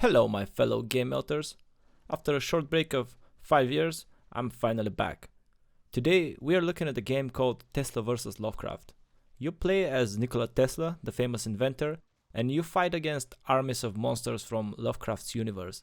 Hello my fellow game melters. After a short break of 5 years, I'm finally back. Today we are looking at a game called Tesla vs Lovecraft. You play as Nikola Tesla, the famous inventor, and you fight against armies of monsters from Lovecraft's universe.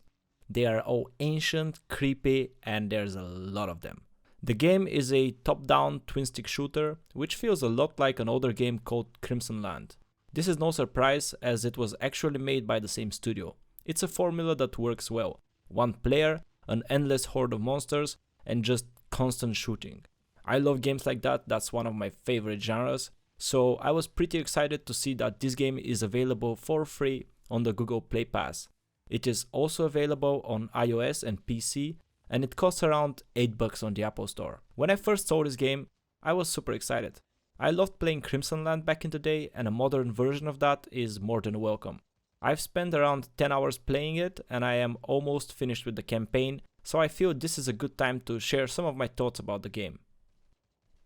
They are all ancient, creepy, and there's a lot of them. The game is a top-down twin-stick shooter, which feels a lot like an older game called Crimsonland. This is no surprise as it was actually made by the same studio. It's a formula that works well. One player, an endless horde of monsters, and just constant shooting. I love games like that, that's one of my favorite genres, so I was pretty excited to see that this game is available for free on the Google Play Pass. It is also available on iOS and PC, and it costs around $8 on the Apple Store. When I first saw this game, I was super excited. I loved playing Crimsonland back in the day, and a modern version of that is more than welcome. I've spent around 10 hours playing it and I am almost finished with the campaign, so I feel this is a good time to share some of my thoughts about the game.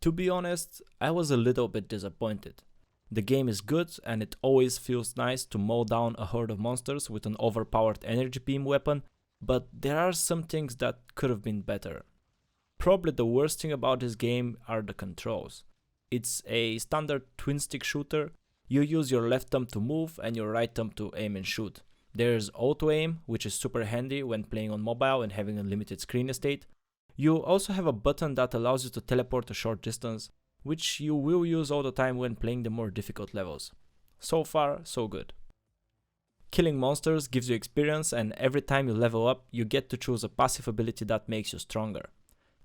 To be honest, I was a little bit disappointed. The game is good and it always feels nice to mow down a horde of monsters with an overpowered energy beam weapon, but there are some things that could have been better. Probably the worst thing about this game are the controls. It's a standard twin-stick shooter. You use your left thumb to move and your right thumb to aim and shoot. There's auto-aim, which is super handy when playing on mobile and having a limited screen estate. You also have a button that allows you to teleport a short distance, which you will use all the time when playing the more difficult levels. So far, so good. Killing monsters gives you experience, and every time you level up, you get to choose a passive ability that makes you stronger.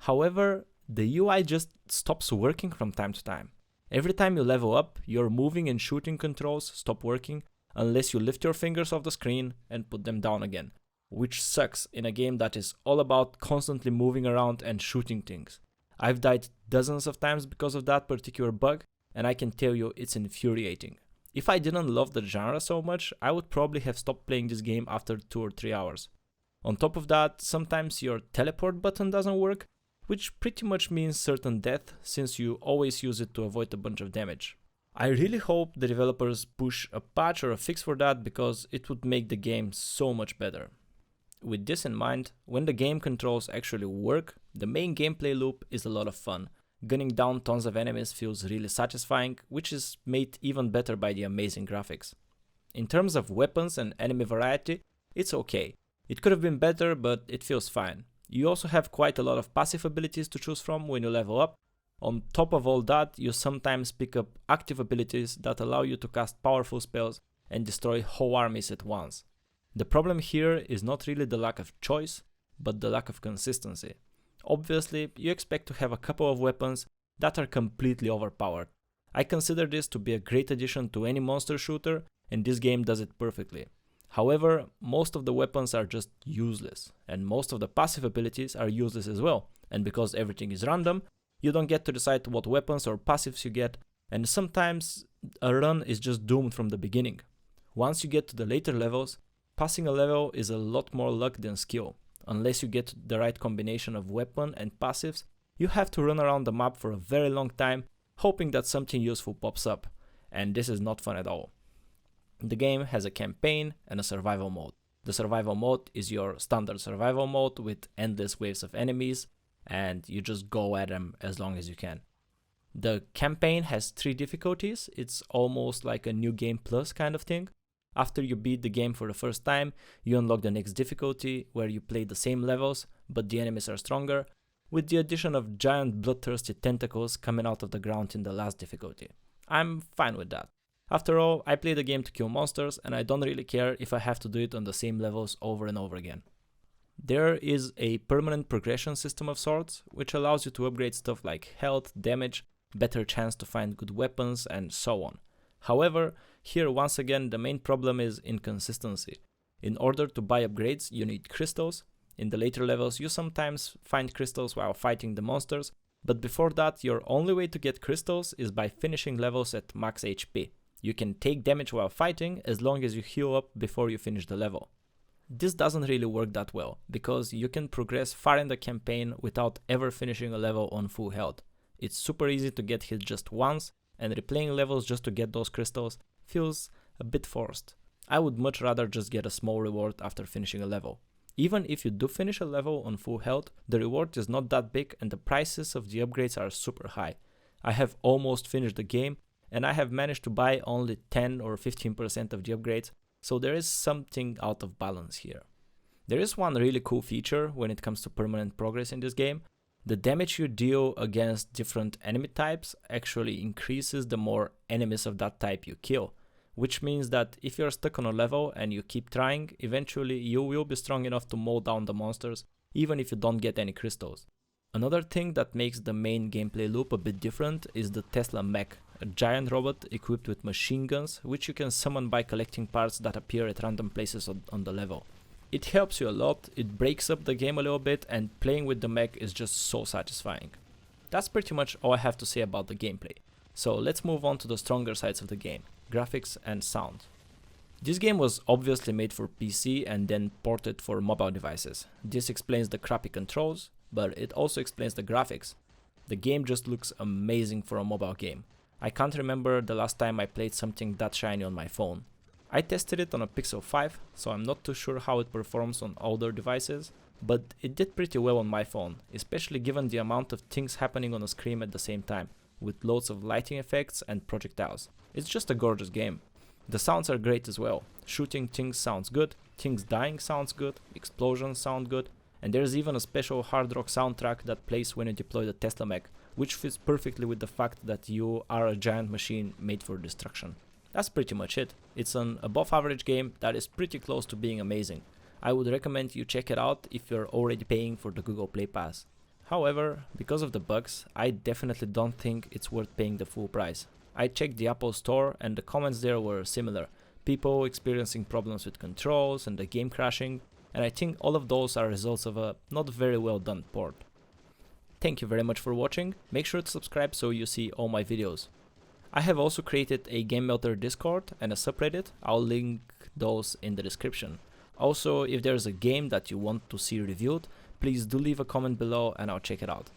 However, the UI just stops working from time to time. Every time you level up, your moving and shooting controls stop working unless you lift your fingers off the screen and put them down again, which sucks in a game that is all about constantly moving around and shooting things. I've died dozens of times because of that particular bug, and I can tell you it's infuriating. If I didn't love the genre so much, I would probably have stopped playing this game after 2 or 3 hours. On top of that, sometimes your teleport button doesn't work, which pretty much means certain death since you always use it to avoid a bunch of damage. I really hope the developers push a patch or a fix for that because it would make the game so much better. With this in mind, when the game controls actually work, the main gameplay loop is a lot of fun. Gunning down tons of enemies feels really satisfying, which is made even better by the amazing graphics. In terms of weapons and enemy variety, it's okay. It could have been better, but it feels fine. You also have quite a lot of passive abilities to choose from when you level up. On top of all that, you sometimes pick up active abilities that allow you to cast powerful spells and destroy whole armies at once. The problem here is not really the lack of choice, but the lack of consistency. Obviously, you expect to have a couple of weapons that are completely overpowered. I consider this to be a great addition to any monster shooter, and this game does it perfectly. However, most of the weapons are just useless, and most of the passive abilities are useless as well, and because everything is random, you don't get to decide what weapons or passives you get, and sometimes a run is just doomed from the beginning. Once you get to the later levels, passing a level is a lot more luck than skill. Unless you get the right combination of weapon and passives, you have to run around the map for a very long time, hoping that something useful pops up, and this is not fun at all. The game has a campaign and a survival mode. The survival mode is your standard survival mode with endless waves of enemies, and you just go at them as long as you can. The campaign has 3 difficulties. It's almost like a new game plus kind of thing. After you beat the game for the first time, you unlock the next difficulty where you play the same levels, but the enemies are stronger, with the addition of giant bloodthirsty tentacles coming out of the ground in the last difficulty. I'm fine with that. After all, I play the game to kill monsters and I don't really care if I have to do it on the same levels over and over again. There is a permanent progression system of sorts, which allows you to upgrade stuff like health, damage, better chance to find good weapons, and so on. However, here once again the main problem is inconsistency. In order to buy upgrades, you need crystals. In the later levels, you sometimes find crystals while fighting the monsters, but before that, your only way to get crystals is by finishing levels at max HP. You can take damage while fighting as long as you heal up before you finish the level. This doesn't really work that well, because you can progress far in the campaign without ever finishing a level on full health. It's super easy to get hit just once, and replaying levels just to get those crystals feels a bit forced. I would much rather just get a small reward after finishing a level. Even if you do finish a level on full health, the reward is not that big and the prices of the upgrades are super high. I have almost finished the game and I have managed to buy only 10 or 15% of the upgrades, so there is something out of balance here. There is one really cool feature when it comes to permanent progress in this game. The damage you deal against different enemy types actually increases the more enemies of that type you kill, which means that if you're stuck on a level and you keep trying, eventually you will be strong enough to mow down the monsters even if you don't get any crystals. Another thing that makes the main gameplay loop a bit different is the Tesla mech, a giant robot equipped with machine guns which you can summon by collecting parts that appear at random places on the level. It helps you a lot, it breaks up the game a little bit, and playing with the mech is just so satisfying. That's pretty much all I have to say about the gameplay. So let's move on to the stronger sides of the game, graphics and sound. This game was obviously made for PC and then ported for mobile devices. This explains the crappy controls, but it also explains the graphics. The game just looks amazing for a mobile game. I can't remember the last time I played something that shiny on my phone. I tested it on a Pixel 5, so I'm not too sure how it performs on older devices, but it did pretty well on my phone, especially given the amount of things happening on a screen at the same time, with loads of lighting effects and projectiles. It's just a gorgeous game. The sounds are great as well. Shooting things sounds good, things dying sounds good, explosions sound good, and there's even a special hard rock soundtrack that plays when you deploy the Tesla mech, which fits perfectly with the fact that you are a giant machine made for destruction. That's pretty much it. It's an above average game that is pretty close to being amazing. I would recommend you check it out if you're already paying for the Google Play Pass. However, because of the bugs, I definitely don't think it's worth paying the full price. I checked the Apple Store and the comments there were similar. People experiencing problems with controls and the game crashing, and I think all of those are results of a not very well done port. Thank you very much for watching. Make sure to subscribe so you see all my videos. I have also created a Game Melter Discord and a subreddit. I'll link those in the description. Also, if there's a game that you want to see reviewed, please do leave a comment below and I'll check it out.